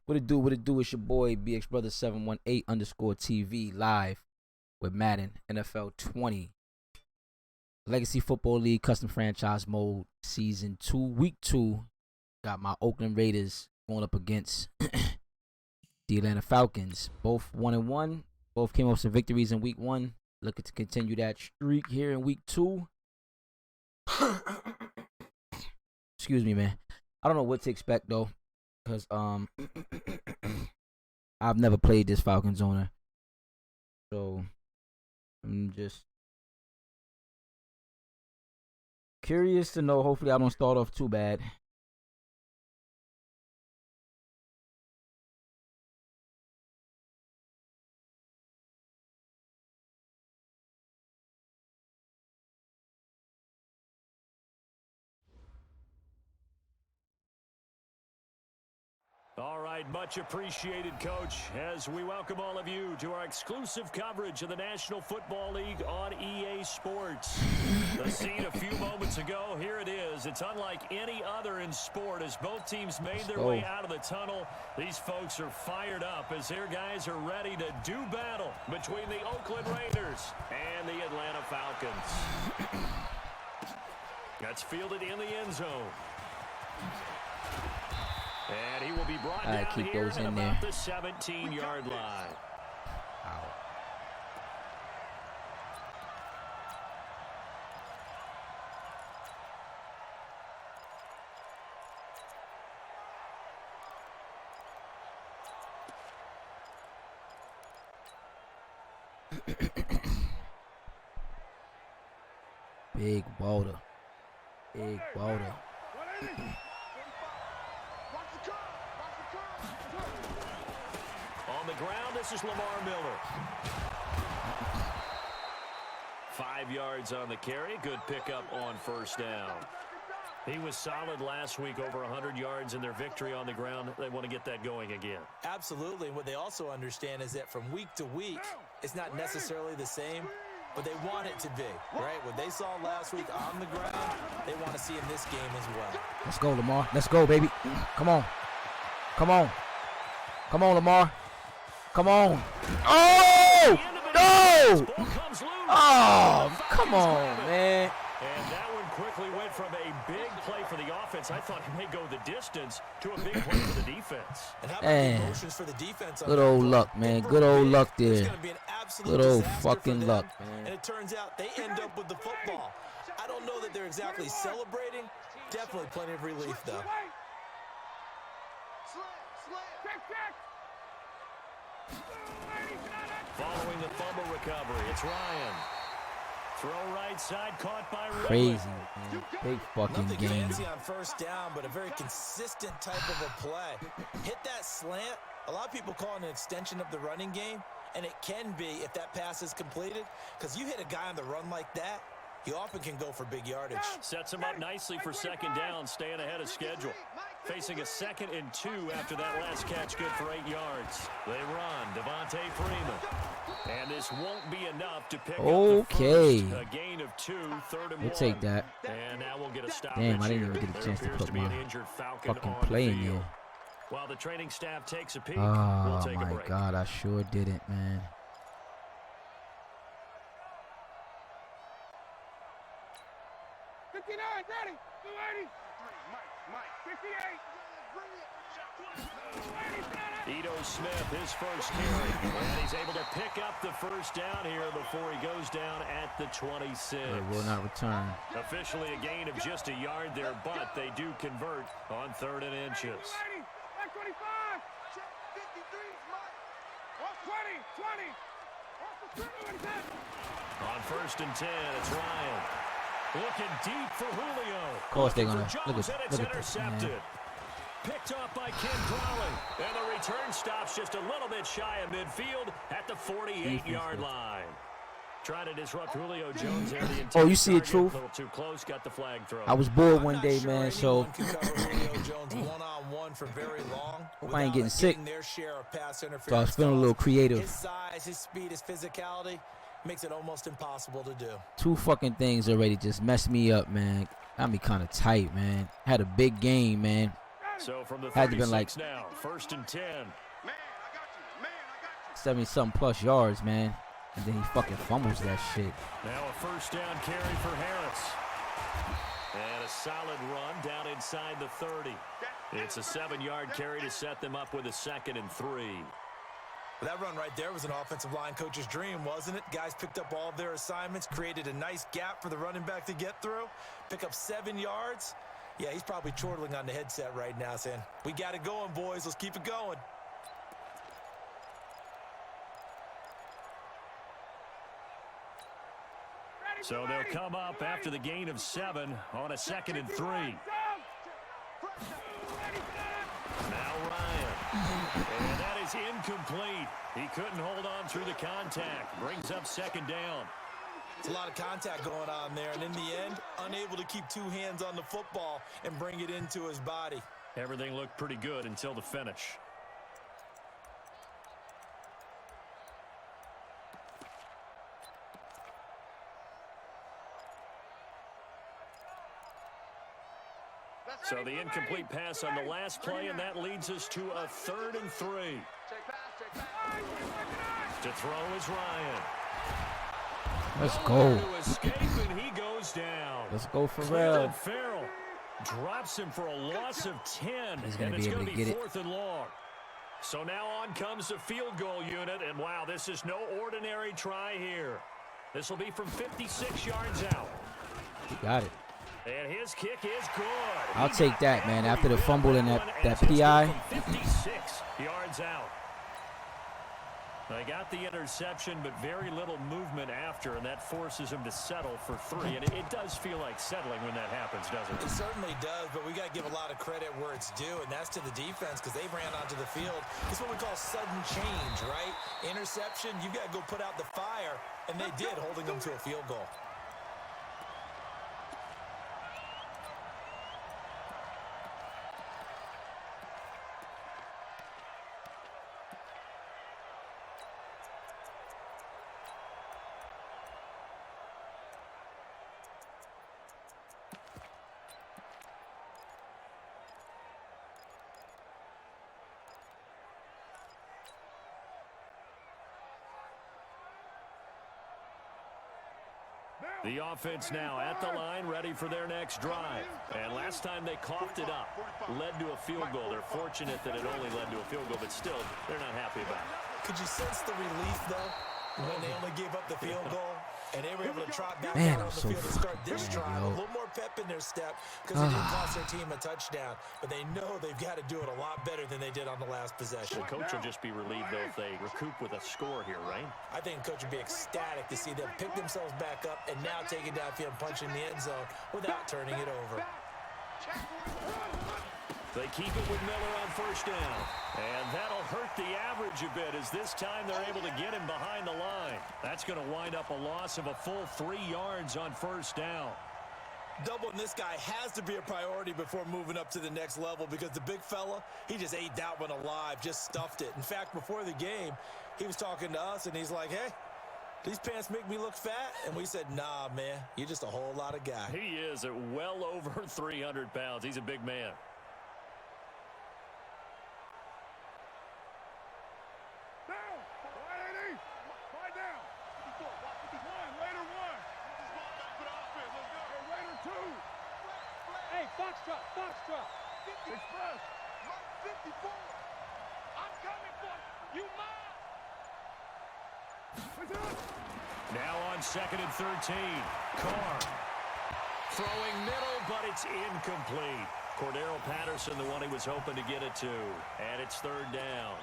What it do? What it do? It's your boy BX Brother 718_TV live with Madden NFL20 Legacy Football League Custom Franchise Mode Season 2 Week 2. Got my Oakland Raiders going up against the Atlanta Falcons. Both 1-1. Both came off some victories in Week 1. Looking to continue that streak here in Week 2. Excuse me, man. I don't know what to expect though, because I've never played this Falcons owner, so I'm just curious to know. Hopefully I don't start off too bad. All right, much appreciated, Coach, as we welcome all of you to our exclusive coverage of the National Football League on EA Sports. The scene a few moments ago, here it is. It's unlike any other in sport as both teams made their way out of the tunnel. These folks are fired up as their guys are ready to do battle between the Oakland Raiders and the Atlanta Falcons. That's fielded in the end zone. And he will be brought down keep here those at in about there. the 17-yard line. Big Walter. Big Walter. On the ground, this is Lamar Miller. 5 yards on the carry. Good pickup on first down. He was solid last week, over 100 yards in their victory on the ground. They want to get that going again. Absolutely. What they also understand is that from week to week, it's not necessarily the same, but they want it to be, right? What they saw last week on the ground, they want to see in this game as well. Let's go, Lamar. Let's go, baby. Come on. Come on. Come on, Lamar. Come on. Oh! No! Oh, come on, man. And that one quickly went from a big play for the offense. I thought he may go the distance to a big play for the defense. And how about the emotions for the defense? Good old luck, man. Good old luck there. Good old disaster fucking luck, man. And it turns out they end up with the football. I don't know that they're exactly celebrating. Definitely plenty of relief, though. Following the fumble recovery, it's Ryan. Throw right side, caught by Ridley. Crazy, man. Big fucking Nothing game. fancy on first down, but a very consistent type of a play. Hit that slant. A lot of people call it an extension of the running game, and it can be if that pass is completed, because you hit a guy on the run like that, he often can go for big yardage. Sets him up nicely for second down, staying ahead of schedule. Facing a 2nd and 2 after that last catch, good for 8 yards. They run, Devontae Freeman. And this won't be enough to pick up the first. A gain of 2, 3rd and 1. We'll take that. And now we'll get a stop. Damn, I didn't even get a chance to put my fucking play in there. While the training staff takes a peek, Oh, we'll take a my break. God, I sure didn't, man. Ito Smith, his first carry, and he's able to pick up the first down here before he goes down at the 26. It will not return. Officially a gain of just a yard there, but they do convert on 3rd and inches. On 1st and 10, it's Ryan. Looking deep for Julio. Of course they're going to. Look at this, man. Picked off by Ken Crowley. And the return stops just a little bit shy of midfield at the 48-yard line. Trying to disrupt Julio Jones there. Oh, you see it, Truth? A little too close, got the flag thrown. I was bored one day, man, so one-on-one for very long. hope I ain't getting sick. Their share of pass interference. So I was feeling a little creative. His size, his speed, his physicality makes it almost impossible to do. 2 fucking things already just messed me up, man. Got me kind of tight, man. Had a big game, man. So from the Had to been like now, 1st and 10. 70-something plus yards, man. And then he fucking fumbles that shit. Now a 1st down carry for Harris. And a solid run down inside the 30. It's a 7-yard carry to set them up with a 2nd and 3. That run right there was an offensive line coach's dream, wasn't it? Guys picked up all of their assignments, created a nice gap for the running back to get through, pick up 7 yards. Yeah, he's probably chortling on the headset right now saying, we got it going, boys. Let's keep it going. So they'll come up after the gain of 7 on a 2nd and 3. Now Ryan. And that is incomplete. He couldn't hold on through the contact. Brings up 2nd down. It's a lot of contact going on there, and in the end, unable to keep 2 hands on the football and bring it into his body. Everything looked pretty good until the finish. So the incomplete pass on the last play, and that leads us to a 3rd and 3. To throw is Ryan. Let's go. To escape, and he goes down. Let's go for real. Farrell drops him for a loss of 10. He's going to and be it's able going to to be get it. 4th and long. So now on comes the field goal unit, and wow, this is no ordinary try here. This will be from 56 yards out. He got it. And his kick is good. I'll take that, man. After the fumble and that PI. 56 yards out. They got the interception, but very little movement after, and that forces him to settle for 3. And it does feel like settling when that happens, doesn't it? It certainly does, but we got to give a lot of credit where it's due, and that's to the defense because they ran onto the field. It's what we call sudden change, right? Interception, you got to go put out the fire, and they did, holding them to a field goal. The offense now at the line, ready for their next drive. And last time they coughed it up, led to a field goal. They're fortunate that it only led to a field goal, but still, they're not happy about it. Could you sense the relief, though, when they only gave up the field goal? And they were able to trot back Man, out on the so field to start this frustrated, drive. yo. A little more pep in their step because it didn't cost their team a touchdown. But they know they've got to do it a lot better than they did on the last possession. The coach will just be relieved, though, if they recoup with a score here, right? I think coach would be ecstatic to see them pick themselves back up and now take it downfield and punch in the end zone without turning it over. They keep it with Miller on 1st down. And that'll hurt the average a bit as this time they're able to get him behind the line. That's going to wind up a loss of a full 3 yards on 1st down. Doubling this guy has to be a priority before moving up to the next level because the big fella, he just ate that one alive, just stuffed it. In fact, before the game, he was talking to us, and he's like, hey, these pants make me look fat? And we said, nah, man, you're just a whole lot of guy. He is at well over 300 pounds. He's a big man. Foxtrot. Express. 54. I'm coming for you. Now on 2nd and 13. Carr. Throwing middle, but it's incomplete. Cordero Patterson, the one he was hoping to get it to. And it's 3rd down.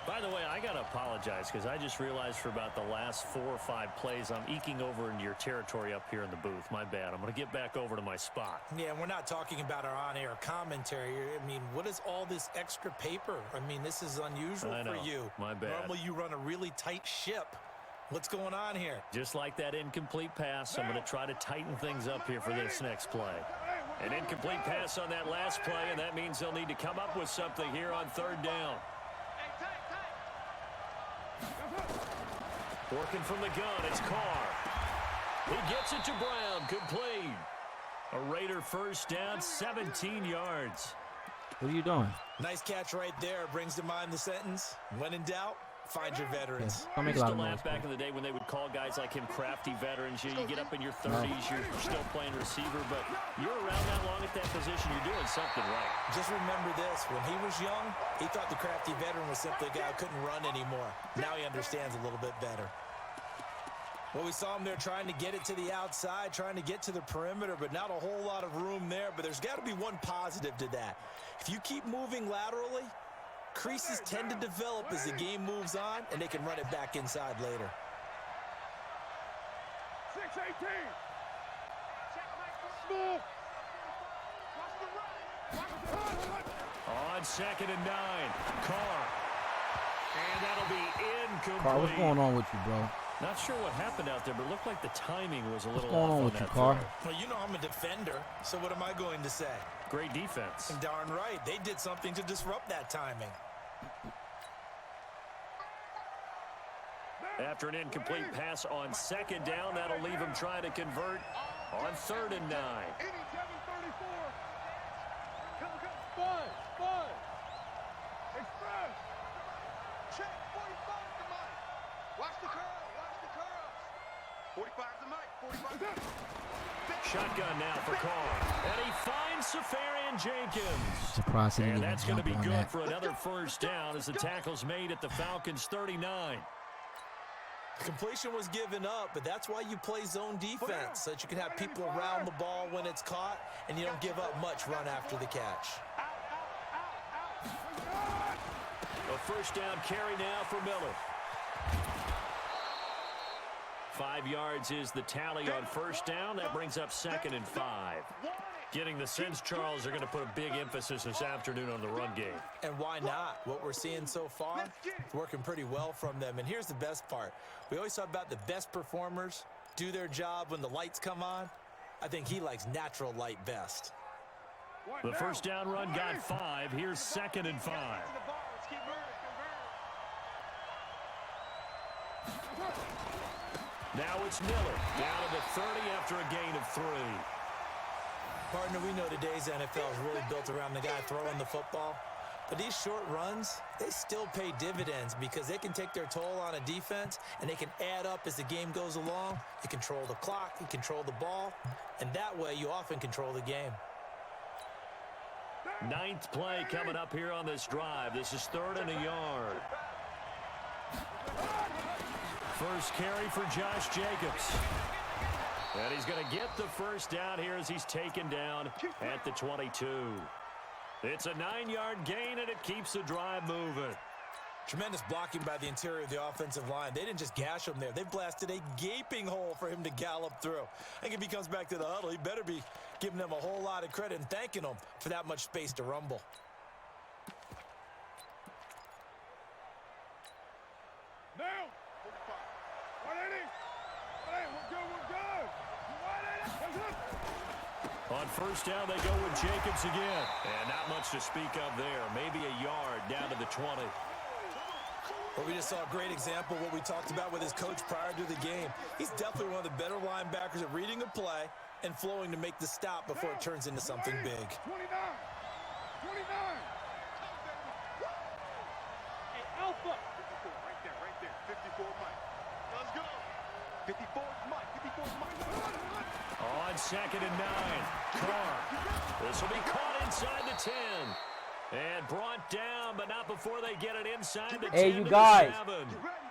By the way, I got to apologize because I just realized for about the last 4 or 5 plays, I'm eking over into your territory up here in the booth. My bad. I'm going to get back over to my spot. Yeah, we're not talking about our on-air commentary. I mean, what is all this extra paper? I mean, this is unusual for you. My bad. Normally you run a really tight ship. What's going on here? Just like that incomplete pass, I'm going to try to tighten things up here for this next play. An incomplete pass on that last play, and that means they'll need to come up with something here on 3rd down. Working from the gun, it's Carr. He gets it to Brown, complete. A Raider 1st down, 17 yards. What are you doing? Nice catch right there. Brings to mind the sentence, when in doubt, find your veterans. I'll I make a used lot to of laugh noise. back in the day when they would call guys like him crafty veterans. You get up in your 30s, you're still playing receiver, but you're around that long at that position, you're doing something right. Just remember this. When he was young, he thought the crafty veteran was simply a guy who couldn't run anymore. Now he understands a little bit better. Well, we saw him there trying to get it to the outside, trying to get to the perimeter, but not a whole lot of room there. But there's got to be one positive to that. If you keep moving laterally, creases tend to develop as the game moves on, and they can run it back inside later. 6-18. Small. On 2nd and 9, Carr. And that'll be incomplete. Carr, what's going on with you, bro? Not sure what happened out there, but it looked like the timing was a little What's going off on with you, that Carr? throw. Well, you know I'm a defender, so what am I going to say? Great defense. And darn right, they did something to disrupt that timing. After an incomplete pass on 2nd down, that'll leave him trying to convert on 3rd and 9. 87-34. Come. Five. Express. Check. 45 to Mike. Watch the curl. 45 to Mike. 45. Shotgun now for Carr. And he finds Safarian Jenkins. Surprised he didn't And even that's going to jump be on good that. for another first down as the tackle's made at the Falcons' 39. The completion was given up, but that's why you play zone defense, so that you can have people around the ball when it's caught, and you don't give up much run after the catch. A first down carry now for Miller. 5 yards is the tally on first down. That brings up 2nd and 5. Getting the sense, Charles, are going to put a big emphasis this afternoon on the run game. And why not? What we're seeing so far is working pretty well from them. And here's the best part. We always talk about the best performers do their job when the lights come on. I think he likes natural light best. The first down run got 5. Here's 2nd and 5. Now it's Miller down to the 30 after a gain of 3. Partner, we know today's NFL is really built around the guy throwing the football. But these short runs, they still pay dividends because they can take their toll on a defense and they can add up as the game goes along. You control the clock, you control the ball, and that way you often control the game. 9th play coming up here on this drive. This is 3rd and a yard. First carry for Josh Jacobs. And he's going to get the first down here as he's taken down at the 22. It's a 9-yard gain, and it keeps the drive moving. Tremendous blocking by the interior of the offensive line. They didn't just gash him there. They blasted a gaping hole for him to gallop through. I think if he comes back to the huddle, he better be giving them a whole lot of credit and thanking them for that much space to rumble. Now. 180. We're good. 180. On first down, they go with Jacobs again. And not much to speak of there. Maybe a yard down to the 20. Well, we just saw a great example of what we talked about with his coach prior to the game. He's definitely one of the better linebackers at reading a play and flowing to make the stop before it turns into something big. 29. Hey, Alpha. 54, right there. 54, Mike. Let's go. 54, Mike. 54, Mike. On 2nd and 9, Carr. This will be caught inside the 10. And brought down, but not before they get it inside the 10 Hey, you to guys. the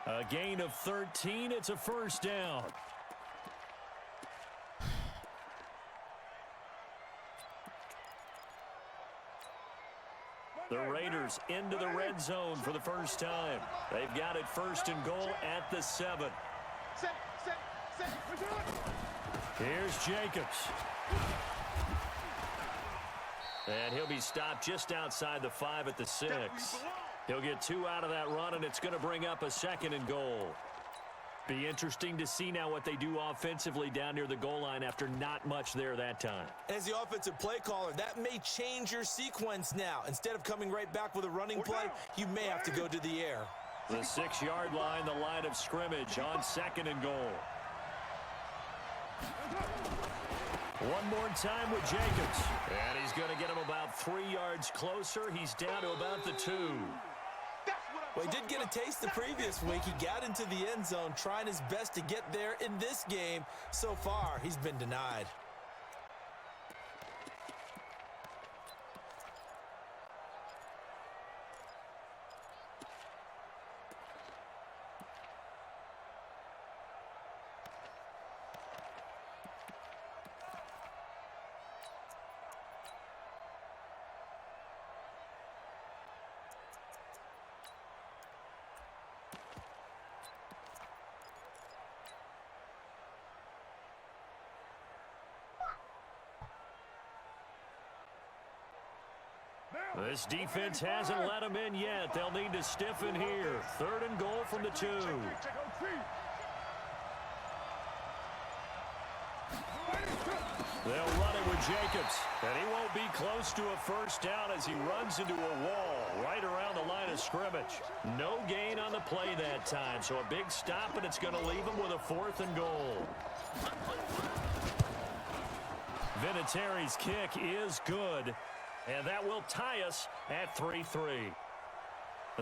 7. A gain of 13. It's a first down. The Raiders into the red zone for the first time. They've got it 1st and goal at the 7. Here's Jacobs. And he'll be stopped just outside the 5 at the 6. He'll get 2 out of that run, and it's going to bring up a 2nd and goal. Be interesting to see now what they do offensively down near the goal line after not much there that time. As the offensive play caller, that may change your sequence now. Instead of coming right back with a running play, you may have to go to the air. The 6-yard line, the line of scrimmage on 2nd and goal. One more time with Jacobs. And he's going to get him about 3 yards closer. He's down to about the 2. Well, he did get a taste the previous week. He got into the end zone trying his best to get there in this game. So far, he's been denied. This defense hasn't let them in yet. They'll need to stiffen here. 3rd and goal from the 2. They'll run it with Jacobs. And he won't be close to a first down as he runs into a wall right around the line of scrimmage. No gain on the play that time. So a big stop, and it's going to leave him with a 4th and goal. Vinatieri's kick is good. And that will tie us at 3-3.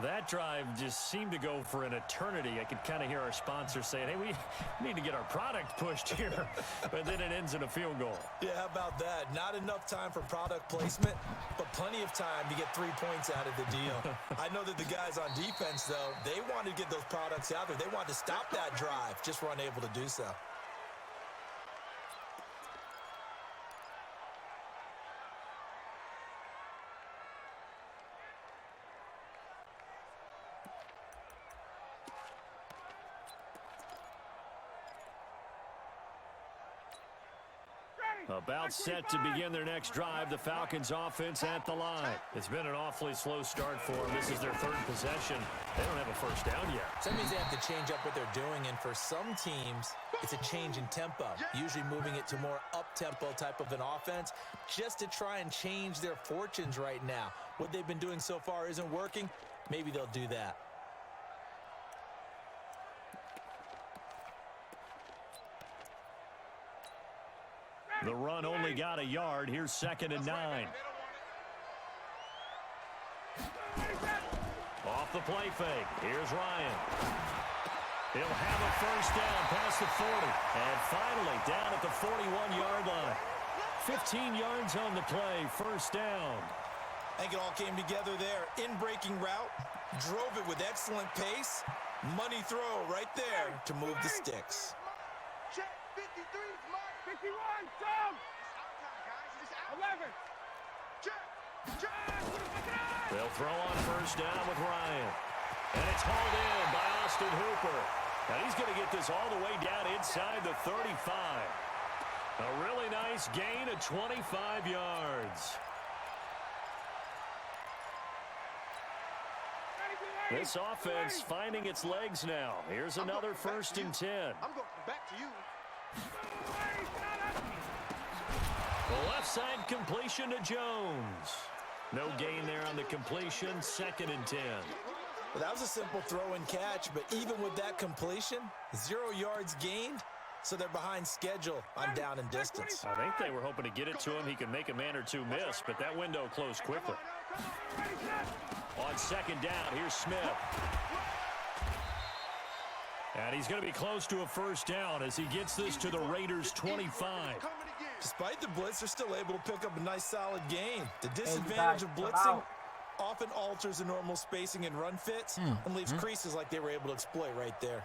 That drive just seemed to go for an eternity. I could kind of hear our sponsor saying, hey, we need to get our product pushed here. But then it ends in a field goal. Yeah, how about that? Not enough time for product placement, but plenty of time to get 3 points out of the deal. I know that the guys on defense, though, they wanted to get those products out there. They wanted to stop that drive, just were unable to do so. About set to begin their next drive, the Falcons offense at the line. It's been an awfully slow start for them. This is their 3rd possession. They don't have a first down yet. So that means they have to change up what they're doing, and for some teams, it's a change in tempo, usually moving it to more up-tempo type of an offense just to try and change their fortunes right now. What they've been doing so far isn't working. Maybe they'll do that. The run only got a yard. Here's 2nd and 9. Off the play fake. Here's Ryan. He'll have a first down past the 40. And finally down at the 41-yard line. 15 yards on the play. First down. I think it all came together there. In-breaking route. Drove it with excellent pace. Money throw right there to move the sticks. Check 53 is mine. 51, down. It's out, guys. 11. Check. They'll throw on first down with Ryan. And it's hauled in by Austin Hooper. And he's going to get this all the way down inside the 35. A really nice gain of 25 yards. This offense finding its legs now. Here's another 1st and 10. I'm going back to you. The left side completion to Jones. No gain there on the completion. 2nd and 10. Well, that was a simple throw and catch, but even with that completion, 0 yards gained, so they're behind schedule on down and distance. I think they were hoping to get it to him. He could make a man or two miss, but that window closed quickly. On 2nd down, here's Smith. And he's going to be close to a first down as he gets this to the Raiders' 25. Despite the blitz, they're still able to pick up a nice solid gain. The disadvantage of blitzing often alters the normal spacing and run fits and leaves creases like they were able to exploit right there.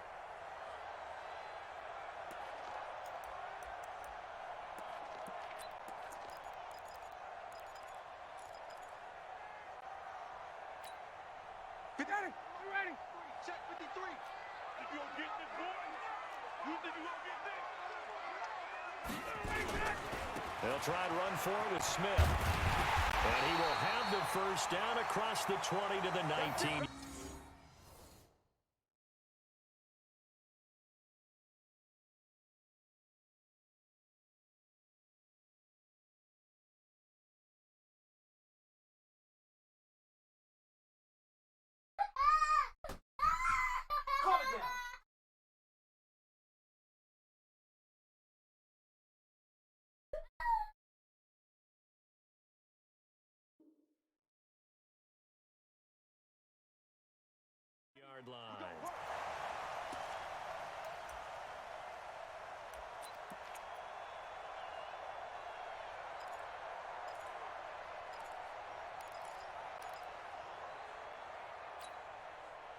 Daddy, you ready? Check 53. If you don't get this, boy, you think you gonna get this? They'll try and run forward with Smith. And he will have the first down across the 20 to the 19. 15-yard line.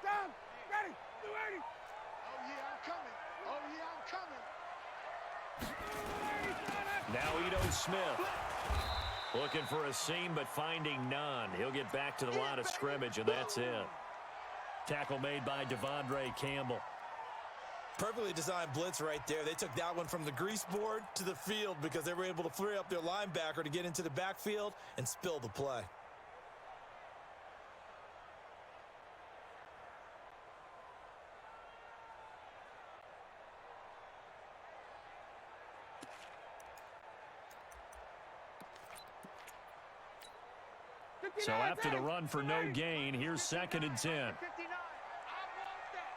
Down. Ready. 280. Oh, yeah, I'm coming. Oh, yeah, I'm coming. Now Ito Smith. Looking for a seam, but finding none. He'll get back to the line of scrimmage, and that's it. Tackle made by Devondre Campbell. Perfectly designed blitz right there. They took that one from the grease board to the field because they were able to free up their linebacker to get into the backfield and spill the play. So after the run for no gain, here's 2nd and 10. 59. I want that.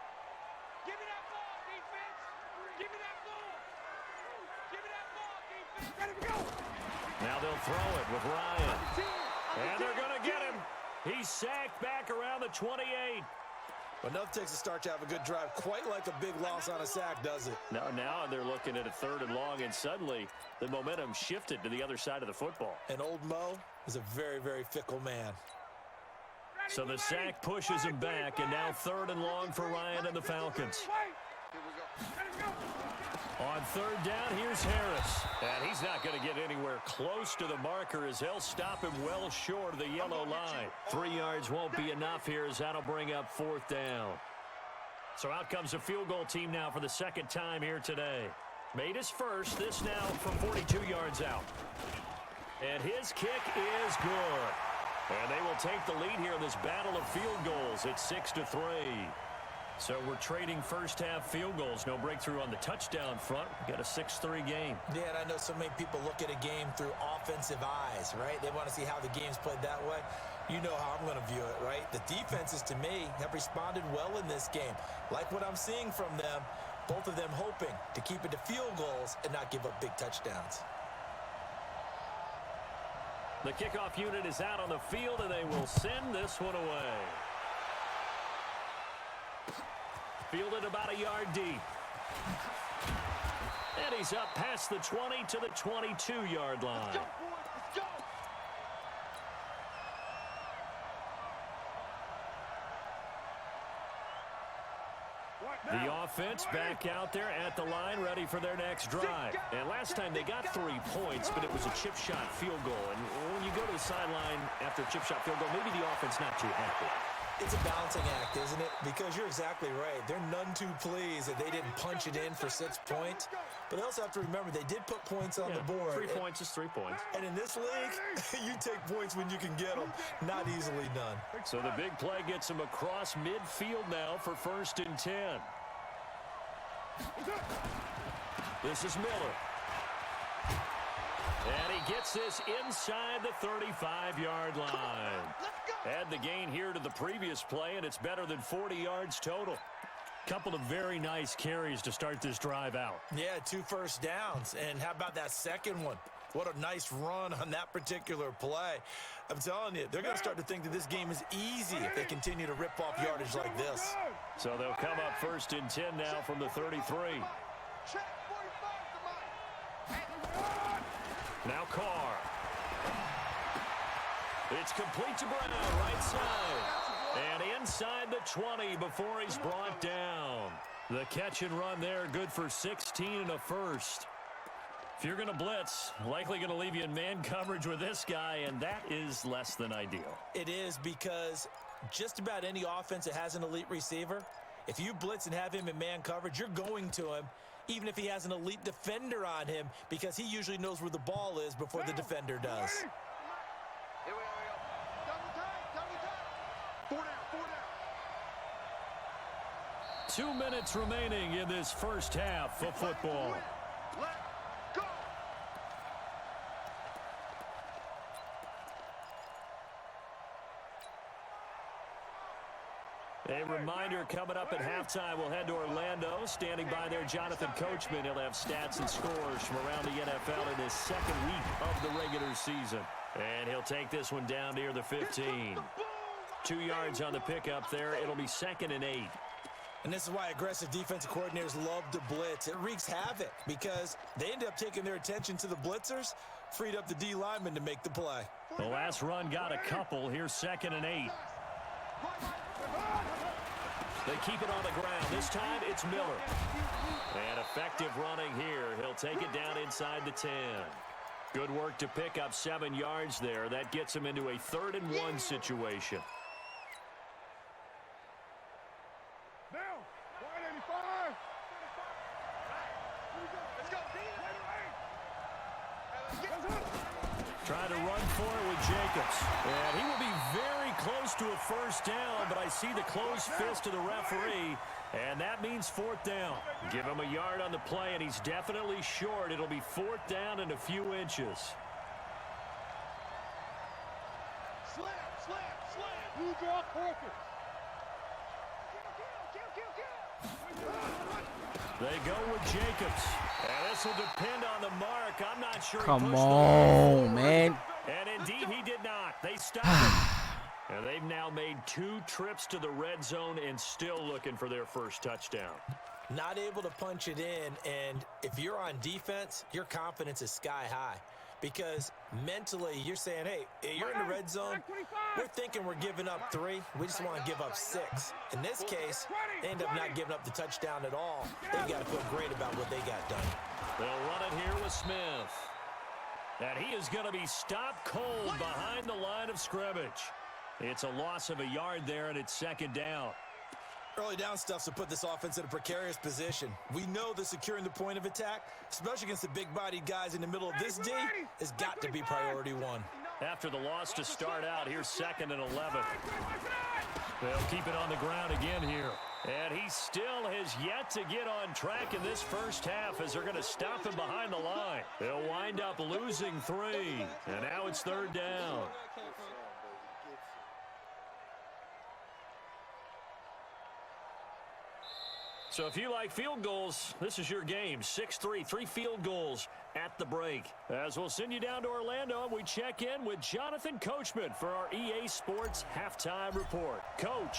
Give me that ball, defense. Give me that ball. Give me that ball, defense. Ready to go. Now they'll throw it with Ryan. And they're going to get him. He's sacked back around the 28. But enough takes a start to have a good drive, quite like a big loss on a sack, does it? Now they're looking at a 3rd and long, and suddenly the momentum shifted to the other side of the football. And old Mo is a very, very fickle man. So the sack pushes him back, and now 3rd and long for Ryan and the Falcons. Here we go. Ready to go. On 3rd down, here's Harris. And he's not going to get anywhere close to the marker as they'll stop him well short of the yellow line. 3 yards won't be enough here as that'll bring up 4th down. So out comes a field goal team now for the 2nd time here today. Made his first, this now from 42 yards out. And his kick is good. And they will take the lead here in this battle of field goals at 6-3. So we're trading first-half field goals. No breakthrough on the touchdown front. We've got a 6-3 game. Yeah, and I know so many people look at a game through offensive eyes, right? They want to see how the game's played that way. You know how I'm going to view it, right? The defenses, to me, have responded well in this game. Like what I'm seeing from them, both of them hoping to keep it to field goals and not give up big touchdowns. The kickoff unit is out on the field, and they will send this one away. Fielded about a yard deep. And he's up past the 20 to the 22-yard line. Let's go, boys. Let's go. The offense back out there at the line, ready for their next drive. And last time they got 3 points, but it was a chip shot field goal. And when you go to the sideline after a chip shot field goal, maybe the offense not too happy. It's a balancing act, isn't it? Because you're exactly right. They're none too pleased that they didn't punch it in for 6 points. But they also have to remember they did put points on the board. 3 points is 3 points. And in this league, you take points when you can get them. Not easily done. So the big play gets him across midfield now for 1st and 10. This is Miller. And he gets this inside the 35-yard line. Add the gain here to the previous play, and it's better than 40 yards total. Couple of very nice carries to start this drive out. Yeah, 2 first downs. And how about that second one? What a nice run on that particular play. I'm telling you, they're going to start to think that this game is easy if they continue to rip off yardage like this. So they'll come up 1st and 10 now from the 33. Now Carr. It's complete to Brown, right side. And inside the 20 before he's brought down. The catch and run there, good for 16 and a first. If you're going to blitz, likely going to leave you in man coverage with this guy, and that is less than ideal. It is, because just about any offense that has an elite receiver, if you blitz and have him in man coverage, you're going to him, even if he has an elite defender on him, because he usually knows where the ball is before the defender does. Here we go. Double time. 4 down. 2 minutes remaining in this first half of football. Let's go. A reminder coming up at halftime, we'll head to Orlando. Standing by there, Jonathan Coachman. He'll have stats and scores from around the NFL in his 2nd week of the regular season. And he'll take this one down near the 15. 2 yards on the pickup there. It'll be 2nd and 8. And this is why aggressive defensive coordinators love to blitz. It wreaks havoc because they end up taking their attention to the blitzers, freed up the D lineman to make the play. The last run got a couple. Here's 2nd and 8. They keep it on the ground. This time it's Miller. And effective running here. He'll take it down inside the 10. Good work to pick up 7 yards there. That gets him into a 3rd and 1 situation. Now, 185. Let's go. Trying to run for it with Jacobs. And he will be very close to a first down, but I see the closed fist of the referee, and that means 4th down. Give him a yard on the play, and he's definitely short. It'll be 4th down and a few inches. Slam. You draw focus. They go with Jacobs. And this will depend on the mark. I'm not sure. Come on, man. And indeed, he did not. They stopped him. And they've now made 2 trips to the red zone and still looking for their first touchdown. Not able to punch it in, and if you're on defense, your confidence is sky high. Because mentally, you're saying, hey, you're in the red zone. We're thinking we're giving up 3. We just want to give up 6. In this case, they end up not giving up the touchdown at all. They've got to feel great about what they got done. They'll run it here with Smith. And he is going to be stopped cold behind the line of scrimmage. It's a loss of a yard there, and it's 2nd down. Early down stuff's to put this offense in a precarious position. We know that securing the point of attack, especially against the big-bodied guys in the middle of this D, has got to be priority 1. After the loss to start out, here's 2nd and 11. They'll keep it on the ground again here. And he still has yet to get on track in this first half as they're going to stop him behind the line. They'll wind up losing 3. And now it's 3rd down. So if you like field goals, this is your game. 6-3, 3 field goals at the break. As we'll send you down to Orlando, we check in with Jonathan Coachman for our EA Sports Halftime Report. Coach,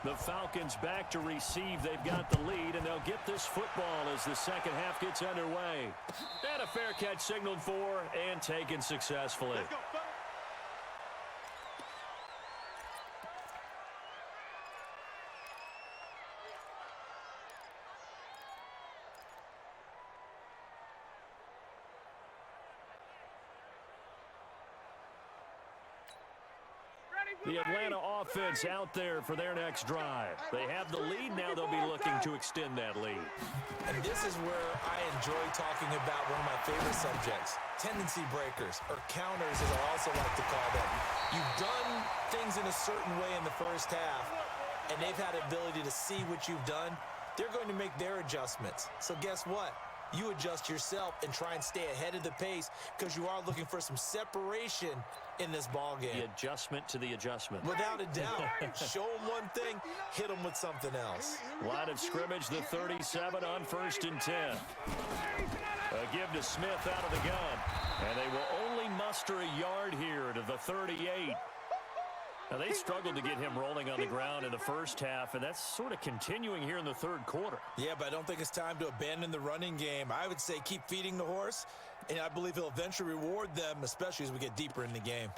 the Falcons back to receive. They've got the lead, and they'll get this football as the second half gets underway. And a fair catch signaled for and taken successfully. Let's go. The Atlanta offense out there for their next drive. They have the lead. Now they'll be looking to extend that lead. And this is where I enjoy talking about one of my favorite subjects, tendency breakers, or counters as I also like to call them. You've done things in a certain way in the first half, and they've had the ability to see what you've done. They're going to make their adjustments. So guess what? You adjust yourself and try and stay ahead of the pace because you are looking for some separation in this ball game. The adjustment to the adjustment. Without a doubt. Show them one thing, hit them with something else. Line of scrimmage, the 37 on 1st and 10. A give to Smith out of the gun. And they will only muster a yard here to the 38. Now, they struggled to get him rolling on the ground in the first half, and that's sort of continuing here in the 3rd quarter. Yeah, but I don't think it's time to abandon the running game. I would say keep feeding the horse, and I believe he'll eventually reward them, especially as we get deeper in the game.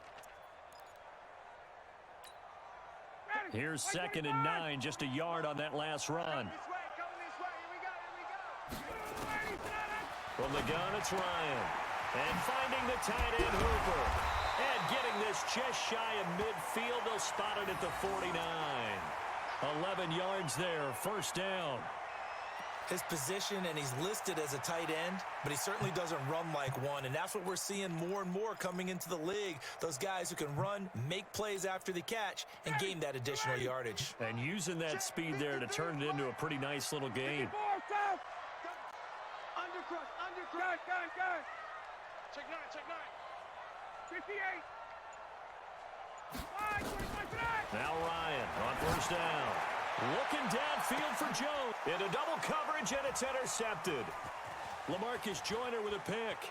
Here's 2nd and 9, just a yard on that last run. From the gun, it's Ryan. And finding the tight end, Hooper. And getting this just shy of midfield, they'll spot it at the 49. 11 yards there, 1st down. His position, and he's listed as a tight end, but he certainly doesn't run like one, and that's what we're seeing more and more coming into the league. Those guys who can run, make plays after the catch, and gain that additional yardage. And using that speed there to turn it into a pretty nice little game. Gun. Check 9. 58. Now Ryan on 1st down. Looking downfield for Jones. Into double coverage, and it's intercepted. LaMarcus Joyner with a pick.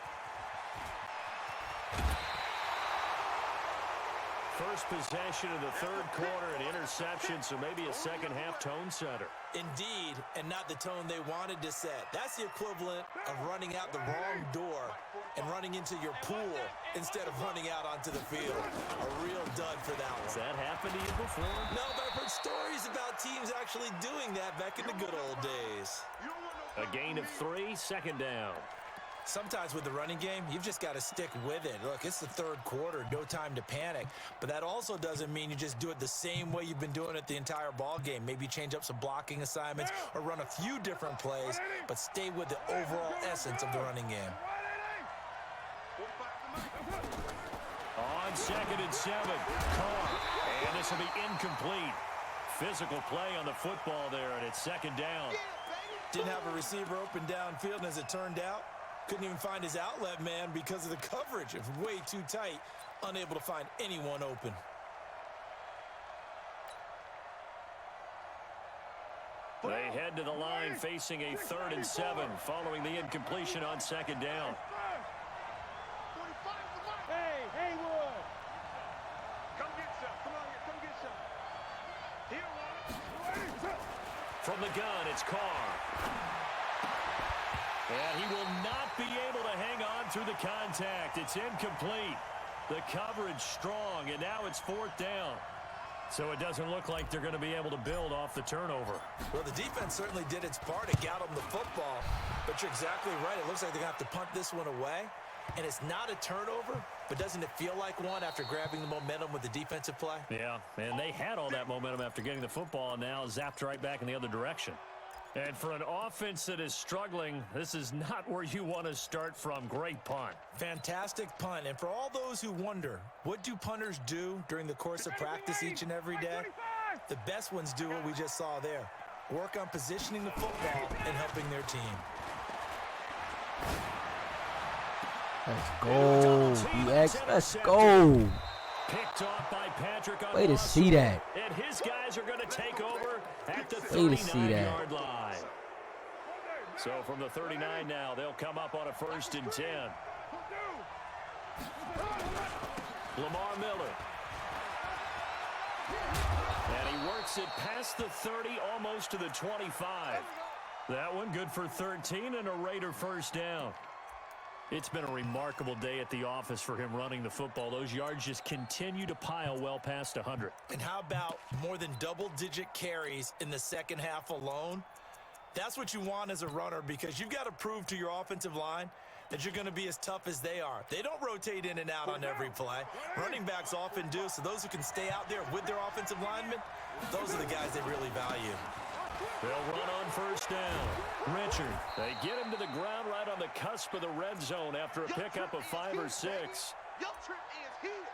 first possession of the third quarter, an interception, so maybe a second-half tone setter. Indeed, and not the tone they wanted to set. That's the equivalent of running out the wrong door and running into your pool instead of running out onto the field. A real dud for that one. Has that happened to you before? No, but I've heard stories about teams actually doing that back in the good old days. A gain of 3, second down. Sometimes with the running game, you've just got to stick with it. Look, it's the third quarter, no time to panic. But that also doesn't mean you just do it the same way you've been doing it the entire ball game. Maybe change up some blocking assignments or run a few different plays, but stay with the overall essence of the running game. On 2nd and 7, Carr, and this will be incomplete. Physical play on the football there, and it's second down. Didn't have a receiver open downfield, and as it turned out, couldn't even find his outlet man because of the coverage. It was way too tight, unable to find anyone open. They head to the line facing a 3rd and 7 following the incompletion on second down. Hey, Haywood! Come get some. Come on here, come get some. Here, From the gun, it's Carr. And he will not be able to hang on through the contact. It's incomplete. The coverage strong, and now it's 4th down. So it doesn't look like they're going to be able to build off the turnover. Well, the defense certainly did its part to get them the football. But you're exactly right. It looks like they're going to have to punt this one away. And it's not a turnover, but doesn't it feel like one after grabbing the momentum with the defensive play? Yeah, and they had all that momentum after getting the football, and now zapped right back in the other direction. And for an offense that is struggling, this is not where you want to start from. Great punt. Fantastic punt. And for all those who wonder, what do punters do during the course of practice each and every day? The best ones do what we just saw there. Work on positioning the football and helping their team. Let's go, BX. Let's go. Picked off by Patrick on Way to see that. And his guys are going to take over at the Way to see that. 39-yard line. So from the 39 now, they'll come up on a 1st and 10. Lamar Miller. And he works it past the 30, almost to the 25. That one good for 13 and a Raider 1st down. It's been a remarkable day at the office for him running the football. Those yards just continue to pile well past 100. And how about more than double-digit carries in the second half alone? That's what you want as a runner, because you've got to prove to your offensive line that you're going to be as tough as they are. They don't rotate in and out on every play. Running backs often do, so those who can stay out there with their offensive linemen, those are the guys they really value. They'll run on 1st down. Richard, they get him to the ground right on the cusp of the red zone after a pickup of 5 or 6.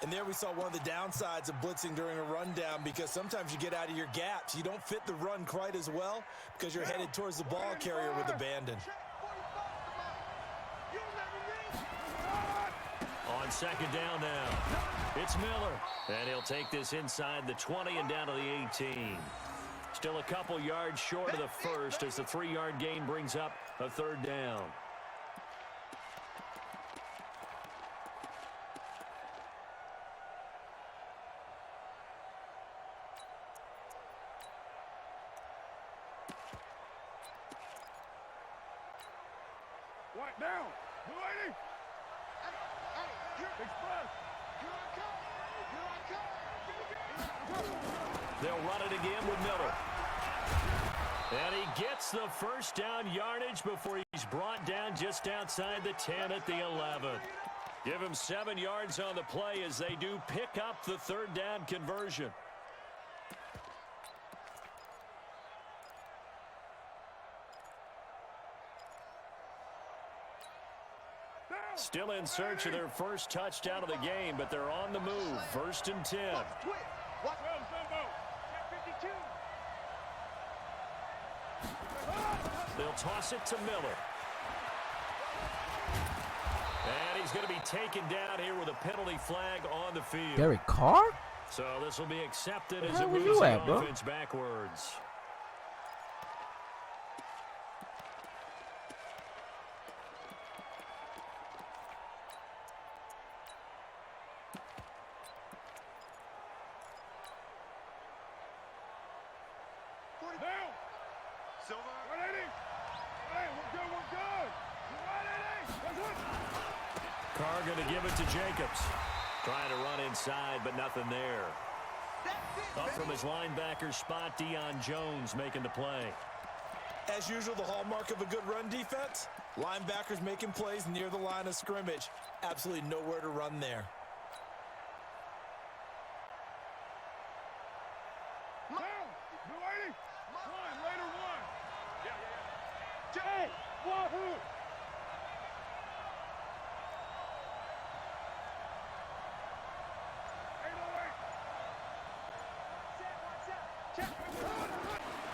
And there we saw one of the downsides of blitzing during a rundown, because sometimes you get out of your gaps. You don't fit the run quite as well because you're headed towards the ball carrier with abandon. On 2nd down now, it's Miller. And he'll take this inside the 20 and down to the 18. Still a couple yards short of the 1st as the 3-yard gain brings up a 3rd down. What down? Blue 80. Express. They'll run it again with Miller. And he gets the 1st down yardage before he's brought down just outside the 10 at the 11. Give him 7 yards on the play as they do pick up the 3rd down conversion. Still in search of their first touchdown of the game, but they're on the move. 1st and 10. They'll toss it to Miller. And he's going to be taken down here with a penalty flag on the field. Derek Carr? So this will be accepted as Where it were moves you the at, bro? offense backwards. Carr going to give it to Jacobs. Trying to run inside, but nothing there. Up from his linebacker spot, Deion Jones making the play. As usual, the hallmark of a good run defense, linebackers making plays near the line of scrimmage. Absolutely nowhere to run there.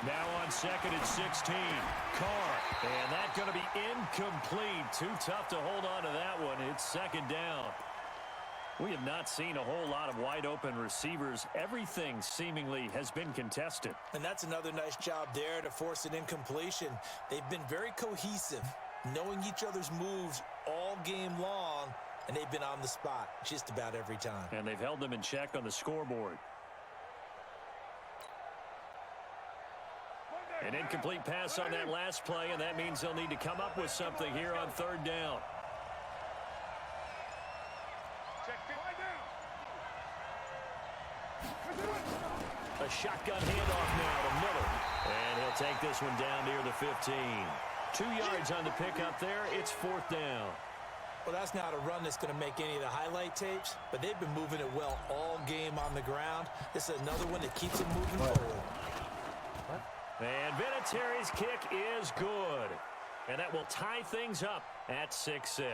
Now on second and 16. Carr. And that's going to be incomplete. Too tough to hold on to that one. It's second down. We have not seen a whole lot of wide open receivers. Everything seemingly has been contested. And that's another nice job there to force an incompletion. They've been very cohesive, knowing each other's moves all game long, and they've been on the spot just about every time. And they've held them in check on the scoreboard. An incomplete pass on that last play, and that means they'll need to come up with something here on third down. A shotgun handoff now to Miller. And he'll take this one down near the 15. 2 yards on the pickup there. It's fourth down. Well, that's not a run that's going to make any of the highlight tapes, but they've been moving it well all game on the ground. This is another one that keeps them moving forward. And Vinatieri's kick is good. And that will tie things up at 6-6.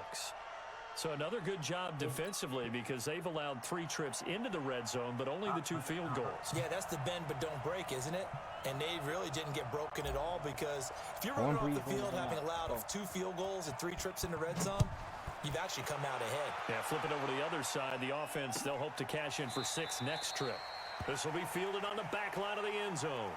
So another good job defensively because they've allowed 3 trips into the red zone, but only the 2 field goals. Yeah, that's the bend but don't break, isn't it? And they really didn't get broken at all because if you're running off the field having allowed 2 field goals and 3 trips in the red zone, you've actually come out ahead. Yeah, flip it over to the other side. The offense, they'll hope to cash in for 6 next trip. This will be fielded on the back line of the end zone.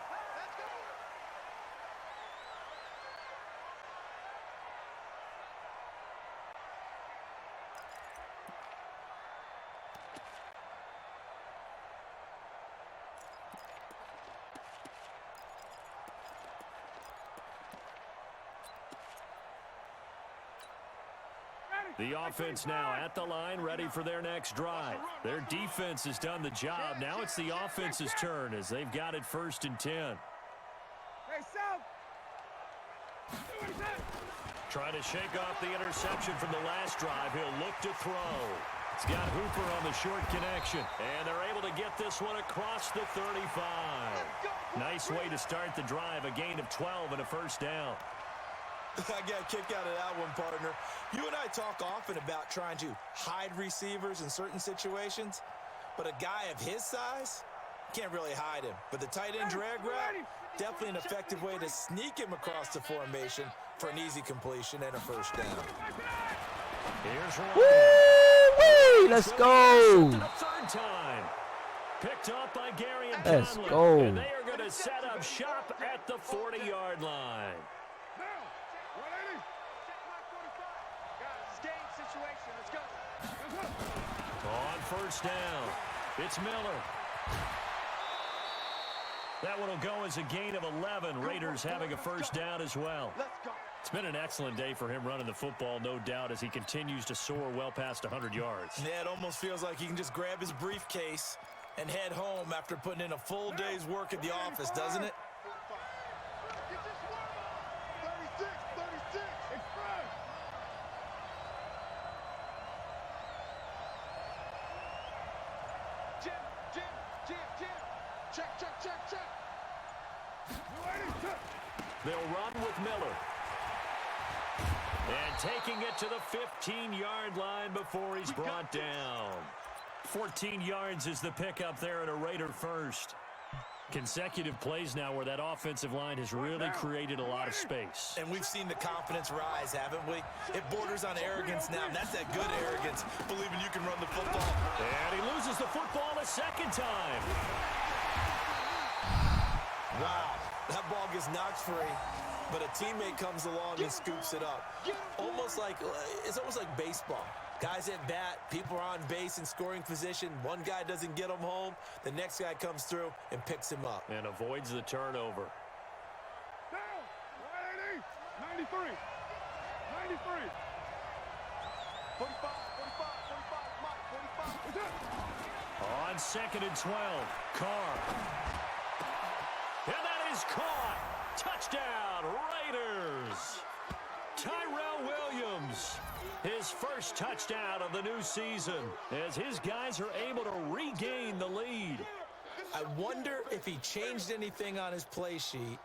The offense now at the line, ready for their next drive. Their defense has done the job. Now it's the offense's turn as they've got it 1st and 10. Trying to shake off the interception from the last drive. He'll look to throw. It's got Hooper on the short connection. And they're able to get this one across the 35. Nice way to start the drive. A gain of 12 and a first down. I got a kick out of that one, partner. You and I talk often about trying to hide receivers in certain situations, but a guy of his size can't really hide him. But the tight end drag route, definitely an effective way to sneak him across the formation for an easy completion and a first down. Here's Woo-wee! Let's go. Third time. Picked up by Gary and Let's Conlon. go. And they are going to set up shop at the 40-yard line. On first down, it's Miller. That one will go as a gain of 11. Raiders having a first down as well. It's been an excellent day for him running the football, no doubt, as he continues to soar well past 100 yards. Yeah, it almost feels like he can just grab his briefcase and head home after putting in a full day's work at the office, doesn't it? They'll run with Miller. And taking it to the 15-yard line before he's brought down. 14 yards is the pickup there at a Raider first. Consecutive plays now where that offensive line has really created a lot of space. And we've seen the confidence rise, haven't we? It borders on arrogance now, and that's that good arrogance, believing you can run the football. And he loses the football a second time. Wow, that ball gets knocked free, but a teammate comes along and scoops it up. It's almost like baseball. Guys at bat, people are on base in scoring position. One guy doesn't get him home. The next guy comes through and picks him up. And avoids the turnover. On 2nd and 12, Carr. And that is caught. Touchdown, Raiders. Tyrell Williams, his first touchdown of the new season, as his guys are able to regain the lead. I wonder if he changed anything on his play sheet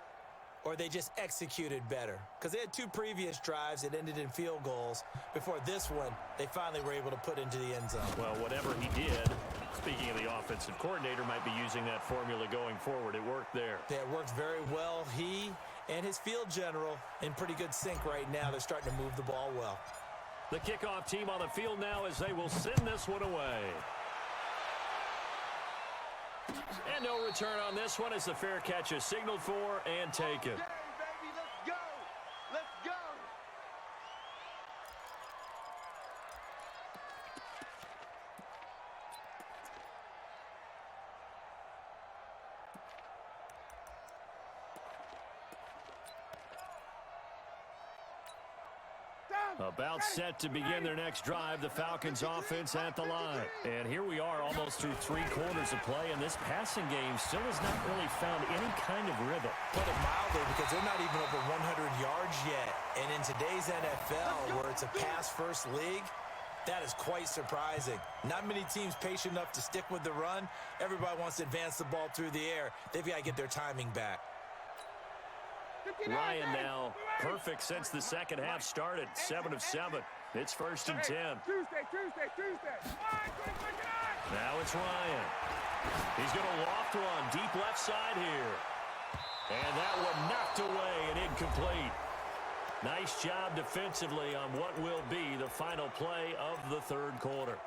or they just executed better. Because they had 2 previous drives that ended in field goals. Before this one, they finally were able to put into the end zone. Well, whatever he did, speaking of the offensive coordinator, might be using that formula going forward. It worked there. Yeah, it worked very well. He and his field general in pretty good sync right now. They're starting to move the ball well. The kickoff team on the field now as they will send this one away. And no return on this one as the fair catch is signaled for and taken. Okay, baby, let's go. Let's go. About set to begin their next drive, the Falcons offense at the line. And here we are almost through 3 quarters of play, and this passing game still has not really found any kind of rhythm. Put it mildly, because they're not even over 100 yards yet. And in today's NFL, where it's a pass-first league, that is quite surprising. Not many teams patient enough to stick with the run. Everybody wants to advance the ball through the air. They've got to get their timing back. Ryan now perfect since the second half started. 7 of 7. It's 1st and 10. Tuesday. Now it's Ryan. He's going to loft one deep left side here. And that one knocked away and incomplete. Nice job defensively on what will be the final play of the 3rd quarter.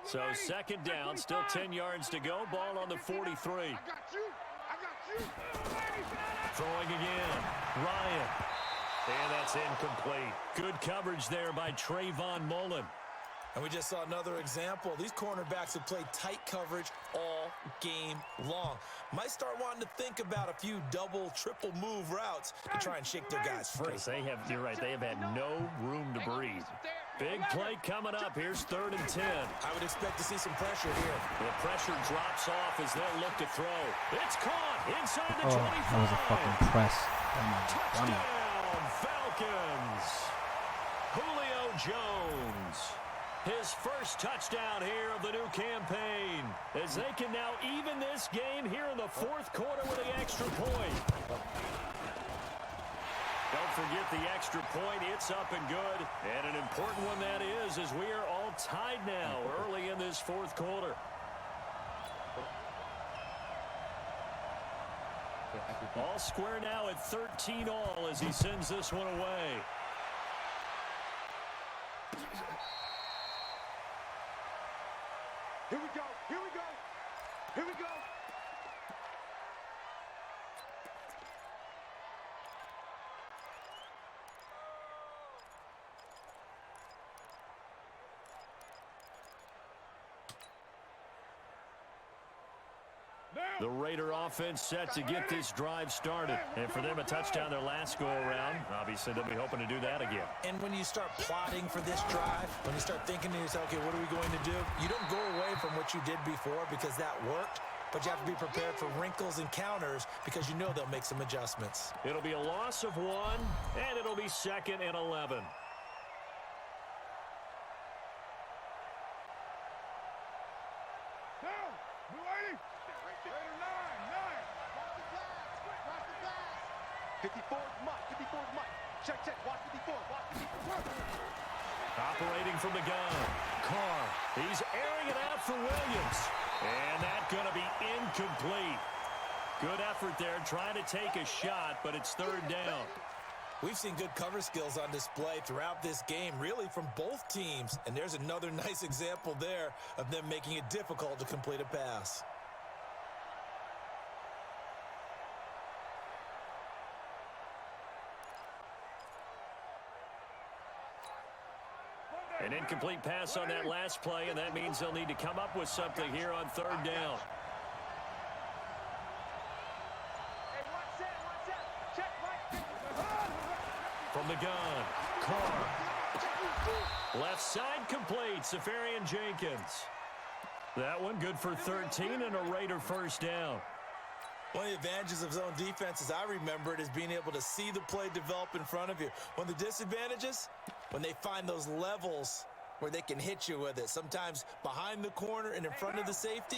So 2nd down, still 10 yards to go. Ball on the 43. I got you. Throwing again. Ryan. And that's incomplete. Good coverage there by Trayvon Mullen. And we just saw another example. These cornerbacks have played tight coverage all game long. Might start wanting to think about a few double, triple move routes to try and shake their guys free. You're right, they have had no room to breathe. Big play coming up. Here's 3rd and 10. I would expect to see some pressure here. The pressure drops off as they'll look to throw. It's caught inside the 25. That was a fucking press. Touchdown, Falcons. Julio Jones. His first touchdown here of the new campaign, as they can now even this game here in the 4th quarter with the extra point. Don't forget the extra point. It's up and good. And an important one that is, as we are all tied now early in this 4th quarter. All square now at 13 all as he sends this one away. Here we go. The Raider offense set to get this drive started. And for them, a touchdown their last go-around. Obviously, they'll be hoping to do that again. And when you start plotting for this drive, when you start thinking to yourself, okay, what are we going to do? You don't go away from what you did before because that worked, but you have to be prepared for wrinkles and counters because you know they'll make some adjustments. It'll be a loss of 1, and it'll be 2nd and 11. Operating from the gun. Carr. He's airing it out for Williams. And that's going to be incomplete. Good effort there trying to take a shot, but it's 3rd down. We've seen good cover skills on display throughout this game, really from both teams. And there's another nice example there of them making it difficult to complete a pass. An incomplete pass on that last play, and that means they'll need to come up with something here on 3rd down. From the gun, Carr. Left side complete, Safarian Jenkins. That one good for 13 and a Raider first down. One of the advantages of zone defense, as I remember it, is being able to see the play develop in front of you. One of the disadvantages, when they find those levels where they can hit you with it. Sometimes behind the corner and in front of the safety,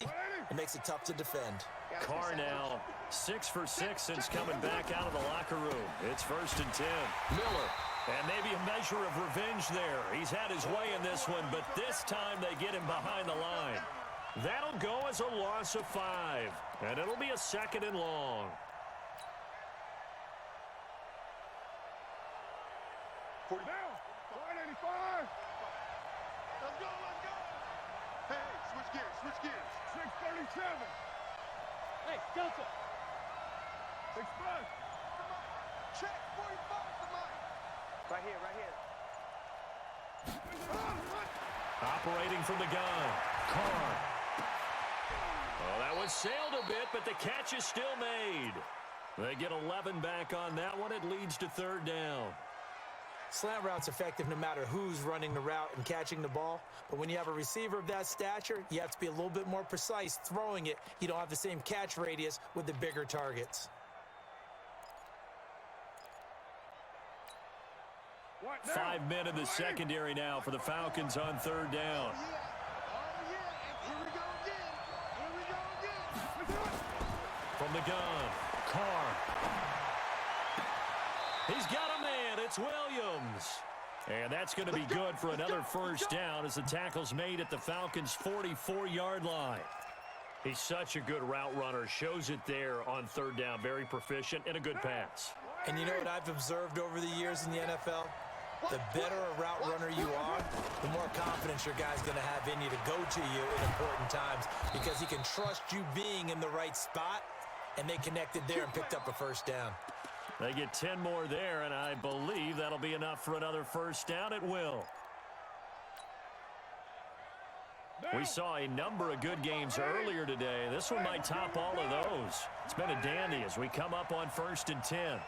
it makes it tough to defend. Carr now 6 for 6 since coming back out of the locker room. It's 1st and 10. Miller. And maybe a measure of revenge there. He's had his way in this one, but this time they get him behind the line. That'll go as a loss of 5, and it'll be a 2nd and long. 40 down. 185. Let's go, let's go. Hey, switch gears. 637. Hey, Delta. Express. Check 45 for mine. Right here. Operating from the gun, Carr. Oh, that one sailed a bit, but the catch is still made. They get 11 back on that one. It leads to 3rd down. Slant route's effective no matter who's running the route and catching the ball. But when you have a receiver of that stature, you have to be a little bit more precise throwing it. You don't have the same catch radius with the bigger targets. 5 men in the secondary now for the Falcons on 3rd down. From the gun, Carr. He's got a man. It's Williams. And that's going to be good for another first down as the tackle's made at the Falcons' 44-yard line. He's such a good route runner. Shows it there on 3rd down. Very proficient and a good pass. And you know what I've observed over the years in the NFL? The better a route runner you are, the more confidence your guy's going to have in you to go to you in important times because he can trust you being in the right spot, and they connected there and picked up a first down. They get 10 more there, and I believe that'll be enough for another first down. It will. We saw a number of good games earlier today. This one might top all of those. It's been a dandy as we come up on 1st and 10.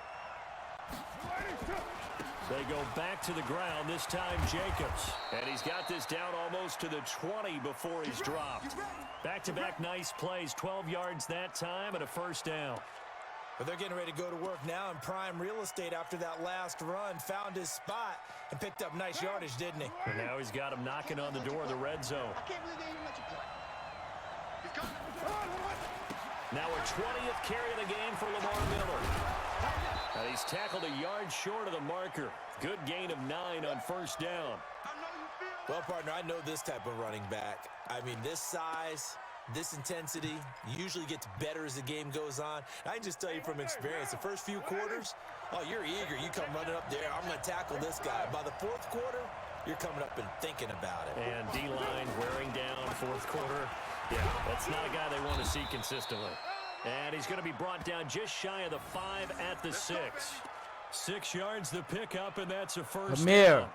They go back to the ground, this time Jacobs. And he's got this down almost to the 20 before he's dropped. Back-to-back nice plays, 12 yards that time and a first down. But they're getting ready to go to work now in prime real estate after that last run. Found his spot and picked up nice yardage, didn't he? And now he's got him knocking on the door of the red zone. I can't believe they even let you play. He's coming. Now a 20th carry of the game for Lamar Miller. And he's tackled a yard short of the marker. Good gain of 9 on first down. Well, partner, I know this type of running back. I mean, this size, this intensity usually gets better as the game goes on. I can just tell you from experience, the first few quarters, oh, you're eager. You come running up there, I'm going to tackle this guy. By the 4th quarter, you're coming up and thinking about it. And D-line wearing down 4th quarter. Yeah, that's not a guy they want to see consistently. And he's going to be brought down just shy of the 5 at the 6. 6 yards the pickup, and that's a first down.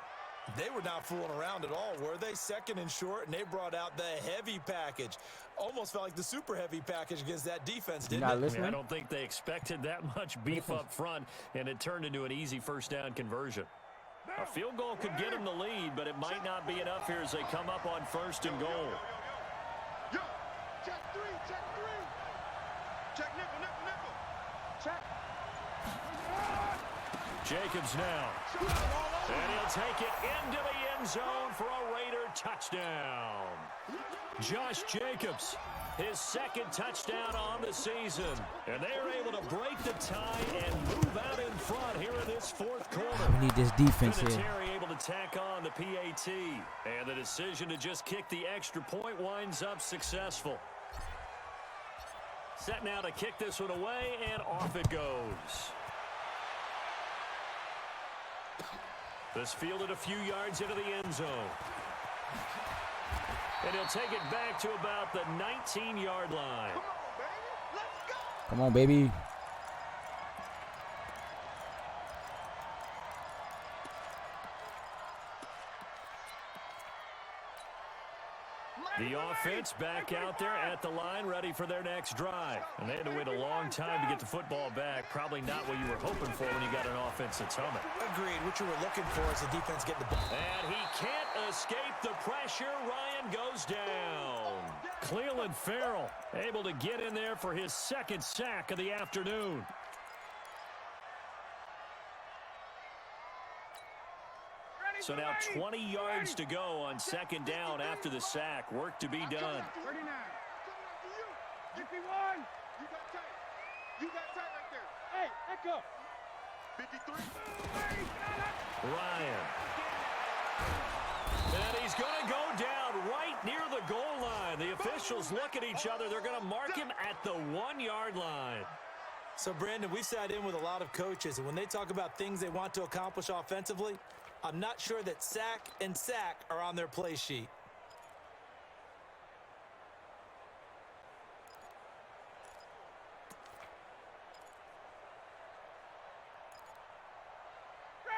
They were not fooling around at all, were they? 2nd and short, and they brought out the heavy package. Almost felt like the super heavy package against that defense, didn't it? I don't think they expected that much beef up front, and it turned into an easy first down conversion. A field goal could get them the lead, but it might not be enough here as they come up on 1st and goal. Check 3. Check nickel. Check. Jacobs now. And he'll take it into the end zone for a Raider touchdown. Josh Jacobs, his 2nd touchdown on the season. And they are able to break the tie and move out in front here in this 4th quarter. We need this defense here. Vinatieri able to tack on the PAT. And the decision to just kick the extra point winds up successful. Set now to kick this one away, and off it goes. This fielded a few yards into the end zone. And he'll take it back to about the 19-yard line. Come on, baby. The offense back out there at the line, ready for their next drive. And they had to wait a long time to get the football back. Probably not what you were hoping for when you got an offense that's humming. Agreed. What you were looking for is the defense getting the ball. And he can't escape the pressure. Ryan goes down. Cleveland Farrell able to get in there for his second sack of the afternoon. So now 20 yards to go on second down after the sack. Work to be done. 39. 51. You got tight. You got tight right there. Hey, echo. 53. Ryan. And he's going to go down right near the goal line. The officials look at each other. They're going to mark him at the 1-yard line. So, Brandon, we sat in with a lot of coaches, and when they talk about things they want to accomplish offensively, I'm not sure that sack and sack are on their play sheet.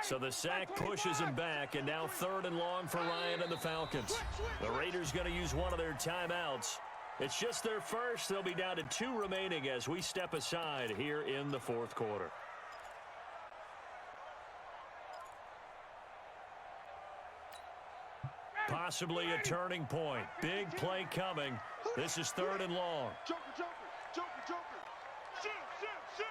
So the sack pushes him back, and now 3rd and long for Ryan and the Falcons. The Raiders going to use one of their timeouts. It's just their first. They'll be down to 2 remaining as we step aside here in the 4th quarter. Possibly a turning point. Big play coming. This is 3rd and long. Joker, Joker, Joker, Joker. Shoot, shoot, shoot.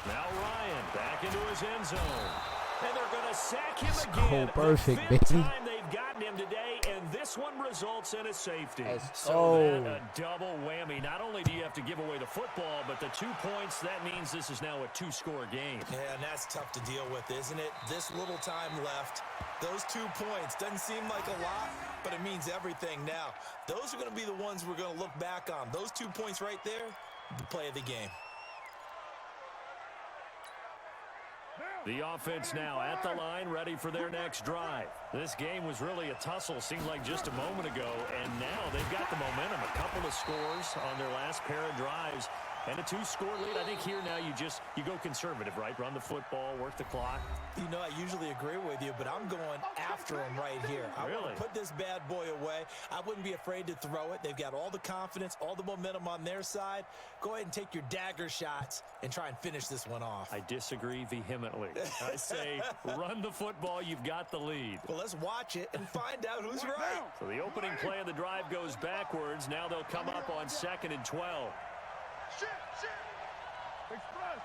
Now Ryan back into his end zone. And they're going to sack him It's again. perfect, the 5th baby. time they've gotten him today, and this one results in a safety. Oh. That a double whammy. Not only do you have to give away the football, but the 2 points, that means this is now a 2-score game. Yeah, and that's tough to deal with, isn't it? This little time left. Those 2 points doesn't seem like a lot, but it means everything now. Those are going to be the ones we're going to look back on. Those 2 points right there, the play of the game. The offense now at the line, ready for their next drive. This game was really a tussle, seemed like just a moment ago, and now they've got the momentum. A couple of scores on their last pair of drives, and a 2-score lead. I think here now you go conservative, right? Run the football, work the clock. You know, I usually agree with you, but I'm going after him right here. I Really? want to put this bad boy away. I wouldn't be afraid to throw it. They've got all the confidence, all the momentum on their side. Go ahead and take your dagger shots and try and finish this one off. I disagree vehemently. I say run the football. You've got the lead. Well, let's watch it and find out who's right. So the opening play of the drive goes backwards. Now they'll come up on 2nd and 12. Shit, shit. Express.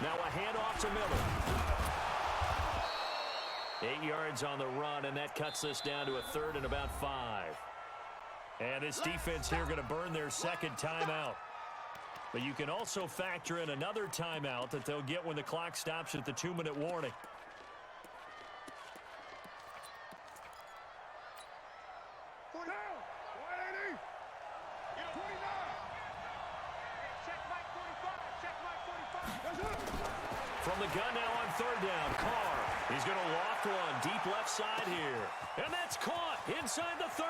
Now a handoff to Miller. 8 yards on the run, and that cuts us down to a 3rd and about 5. And this defense here going to burn their second timeout. But you can also factor in another timeout that they'll get when the clock stops at the 2-minute warning. From the gun now on 3rd down, Carr. He's going to loft one deep left side here. And that's caught inside the 30.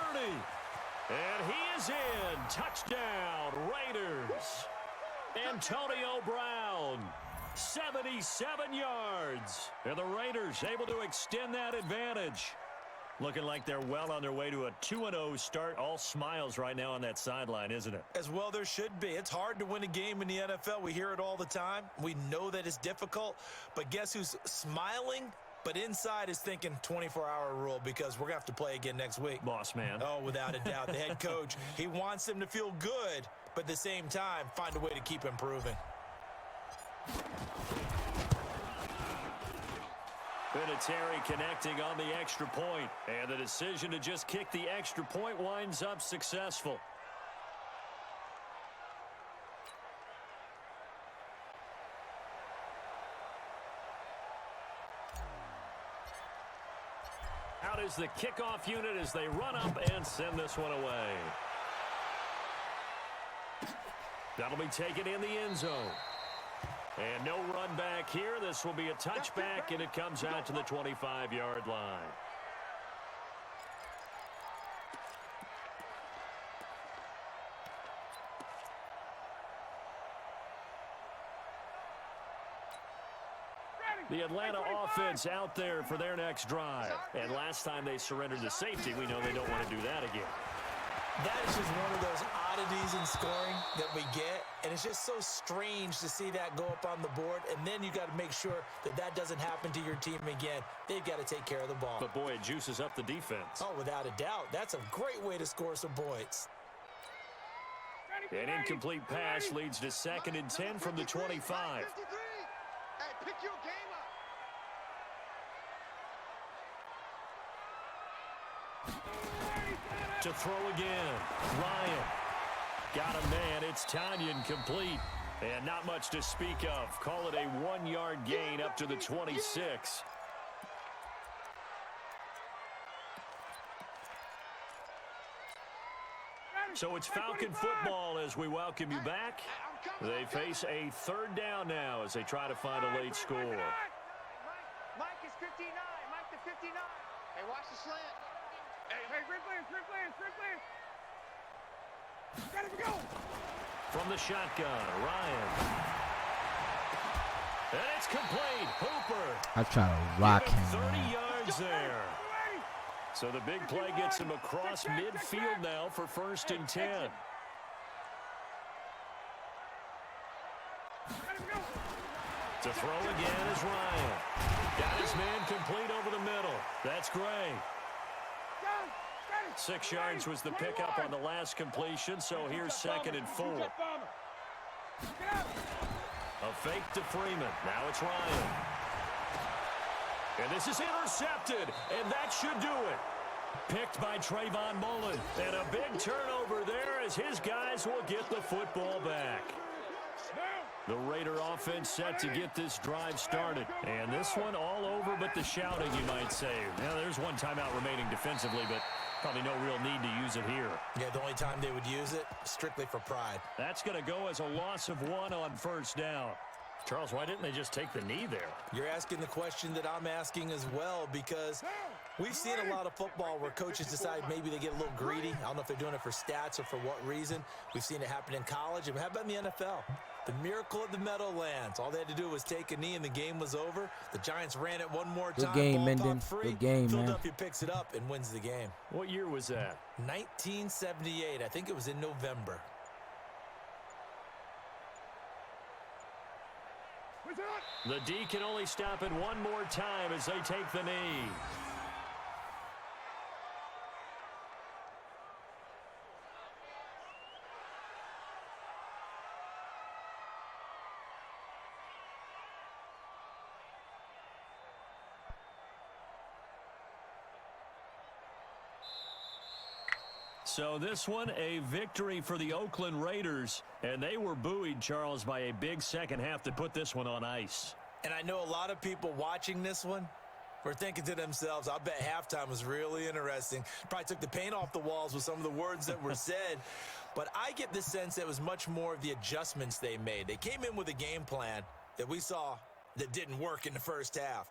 And he is in. Touchdown, Raiders. Antonio Brown, 77 yards. And the Raiders able to extend that advantage. Looking like they're well on their way to a 2-0 start. All smiles right now on that sideline, isn't it? As well there should be. It's hard to win a game in the NFL. We hear it all the time. We know that it's difficult. But guess who's smiling? But inside is thinking 24-hour rule because we're going to have to play again next week. Boss man. Oh, without a doubt. The head coach, he wants them to feel good, but at the same time, find a way to keep improving. Vinatieri connecting on the extra point. And the decision to just kick the extra point winds up successful. Out is the kickoff unit as they run up and send this one away. That'll be taken in the end zone. And no run back here. This will be a touchback, and it comes out to the 25-yard line. The Atlanta offense out there for their next drive. And last time they surrendered to safety, we know they don't want to do that again. That is just one of those oddities in scoring that we get, and it's just so strange to see that go up on the board, and then you got to make sure that that doesn't happen to your team again. They've got to take care of the ball. But, boy, it juices up the defense. Oh, without a doubt. That's a great way to score some points. An incomplete pass leads to 2nd and 10 from the 25. Hey, pick your game up. To throw again. Ryan. Got a man. It's Tanyan complete. And not much to speak of. Call it a 1-yard gain up to the 26. So it's Falcon football as we welcome you back. They face a 3rd down now as they try to find a late score. Mike is 59. Mike the 59. Hey, watch the slant. Hey, great players. Got it, go. From the shotgun, Ryan. And it's complete. Hooper. I try to rock him, 30 man. yards there. So the big play gets him across midfield now for 1st and 10. To throw again is Ryan. Got his man complete over the middle. That's great. 6 yards was the pickup on the last completion, so here's 2nd and 4. A fake to Freeman. Now it's Ryan. And this is intercepted, and that should do it. Picked by Trayvon Mullen. And a big turnover there as his guys will get the football back. The Raider offense set to get this drive started. And this one all over but the shouting, you might say. Now, there's one timeout remaining defensively, but probably no real need to use it here. Yeah, the only time they would use it, strictly for pride. That's going to go as a loss of 1 on 1st down. Charles, why didn't they just take the knee there? You're asking the question that I'm asking as well, because we've seen a lot of football where coaches decide maybe they get a little greedy. I don't know if they're doing it for stats or for what reason. We've seen it happen in college. And how about in the NFL? The miracle of the Meadowlands. All they had to do was take a knee and the game was over. The Giants ran it one more time. Good game, Ball Minden. popped free. Good game, man. Philadelphia picks it up and wins the game. What year was that? 1978. I think it was in November. The D can only stop it one more time as they take the knee. So this one, a victory for the Oakland Raiders. And they were buoyed, Charles, by a big second half to put this one on ice. And I know a lot of people watching this one were thinking to themselves, I bet halftime was really interesting. Probably took the paint off the walls with some of the words that were said. But I get the sense that it was much more of the adjustments they made. They came in with a game plan that we saw that didn't work in the first half.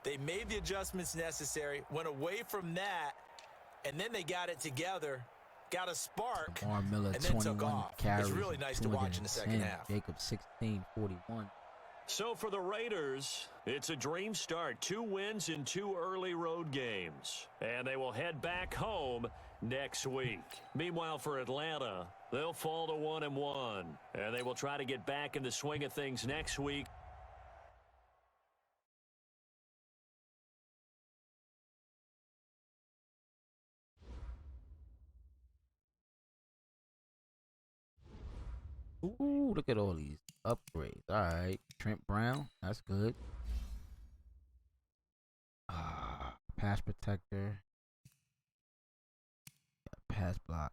They made the adjustments necessary, went away from that, and then they got it together. Got a spark, Lamar Miller, and then took 21 off. carries. It's really nice to watch in the second half. Jacob, 16, 41. So for the Raiders, it's a dream start. 2 wins in 2 early road games. And they will head back home next week. Meanwhile, for Atlanta, they'll fall to 1-1. And they will try to get back in the swing of things next week. Ooh, look at all these upgrades. All right. Trent Brown. That's good. Pass protector. Pass block.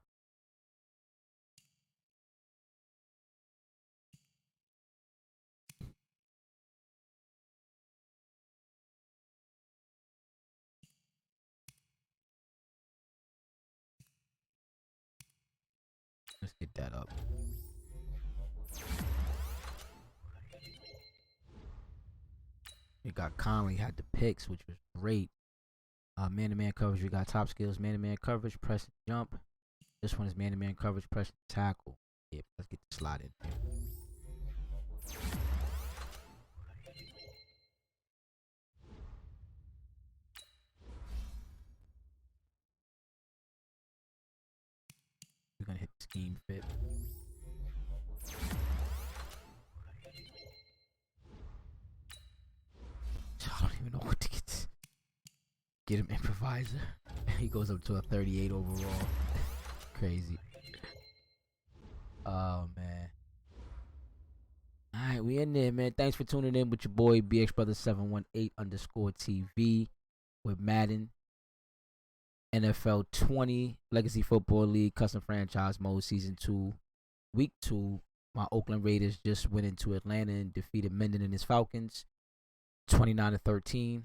Let's get that up. We got Conley had the picks, which was great. Man-to-man coverage. We got top skills, man-to-man coverage, press and jump. This one is man-to-man coverage, press and tackle. Yeah, let's get the slot in here. scheme fit. I don't even know what to get. Get him improviser. He goes up to a 38 overall. Crazy. Oh man. Alright, we in there, man. Thanks for tuning in with your boy BX Brother 718 _ TV with Madden LFL20 Legacy Football League Custom Franchise Mode Season 2 Week 2. My Oakland Raiders just went into Atlanta and defeated Menden and his Falcons 29-13.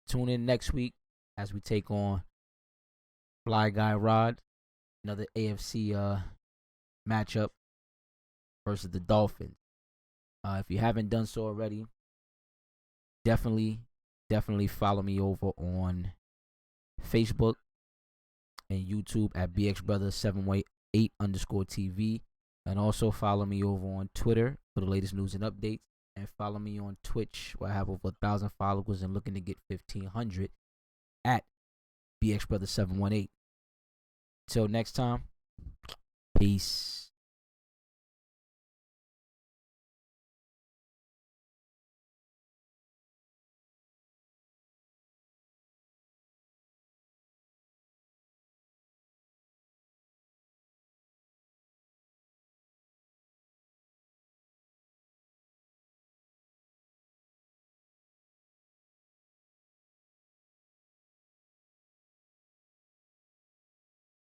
Tune in next week as we take on Fly Guy Rod, another AFC matchup versus the Dolphins. If you haven't done so already, definitely follow me over on Facebook and YouTube at BXBrother718 _ TV. And also follow me over on Twitter for the latest news and updates. And follow me on Twitch, where I have over 1,000 followers and looking to get 1,500 at BXBrother718. Till next time, peace.